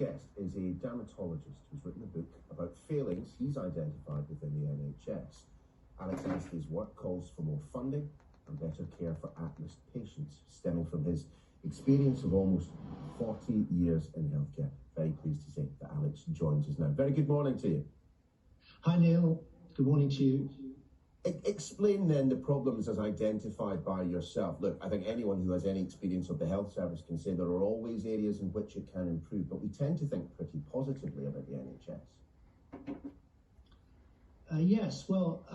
guest is a dermatologist who's written a book about failings he's identified within the NHS. Alex Anstey's work calls for more funding and better care for at-risk patients, stemming from his experience of almost 40 years in healthcare. Very pleased to say that Alex joins us now. Very good morning to you. Hi Neil, good morning to you. Explain then the problems as identified by yourself. Look, I think anyone who has any experience of the health service can say there are always areas in which it can improve, but we tend to think pretty positively about the NHS. Yes, well,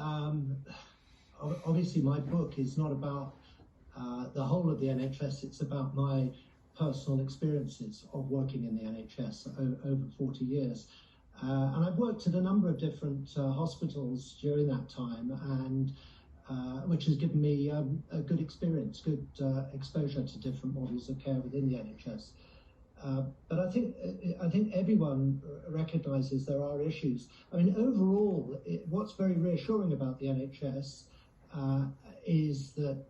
obviously my book is not about the whole of the NHS, it's about my personal experiences of working in the NHS over 40 years. And I've worked at a number of different hospitals during that time, and which has given me a good experience, good exposure to different models of care within the NHS. But I think everyone recognises there are issues. I mean, overall, what's very reassuring about the NHS is that,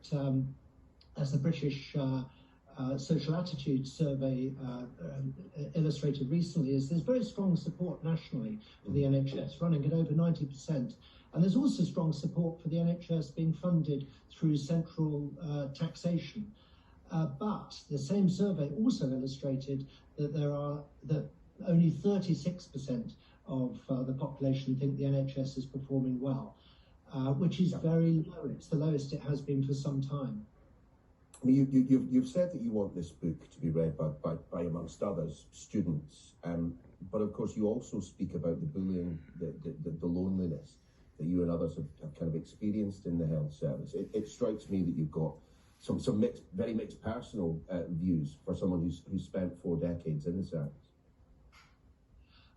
as the British Social Attitude Survey illustrated recently, is there's very strong support nationally for the NHS, running at over 90%. And there's also strong support for the NHS being funded through central taxation. But the same survey also illustrated that only 36% of the population think the NHS is performing well, which is very low. It's the lowest it has been for some time. I mean, you've said that you want this book to be read by amongst others, students, but of course you also speak about the bullying, the loneliness that you and others have kind of experienced in the health service. It strikes me that you've got some very mixed personal views for someone who's spent 4 decades in the service.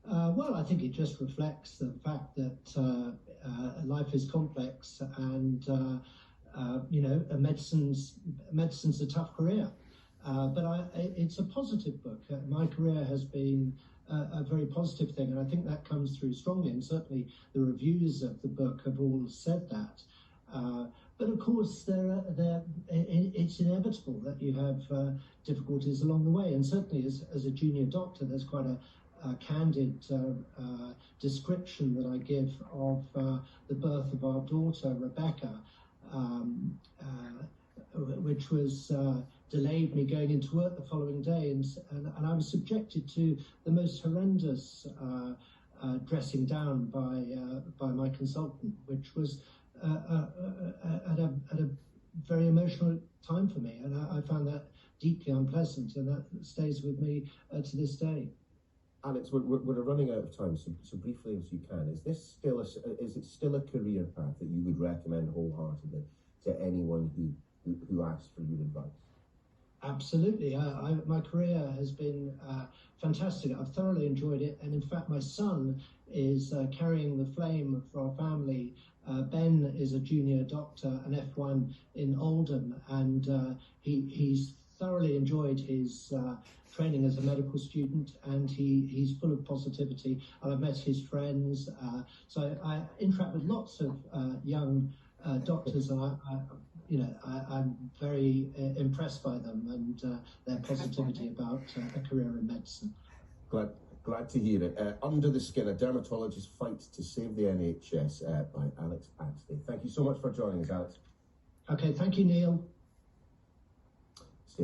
Well, I think it just reflects the fact that life is complex, and you know, medicine's a tough career. But it's a positive book. My career has been a very positive thing, and I think that comes through strongly, and certainly the reviews of the book have all said that. But of course, it's inevitable that you have difficulties along the way, and certainly as a junior doctor, there's quite a candid description that I give of the birth of our daughter, Rebecca, which was delayed me going into work the following day, and I was subjected to the most horrendous dressing down by my consultant, which was at a very emotional time for me, and I found that deeply unpleasant, and that stays with me to this day. Alex, we're running out of time, so briefly as you can, is it still a career path that you would recommend wholeheartedly to anyone who asks for your advice? Absolutely. My career has been fantastic. I've thoroughly enjoyed it, and in fact my son is carrying the flame for our family. Ben is a junior doctor, an F1 in Oldham, and he's thoroughly enjoyed his training as a medical student, and he's full of positivity, and I've met his friends. So I interact with lots of young doctors, and I'm very impressed by them and their positivity about a career in medicine. Glad to hear it. Under the Skin, a dermatologist fights to save the NHS by Alex Anstey. Thank you so much for joining us, Alex. Okay, thank you, Neil.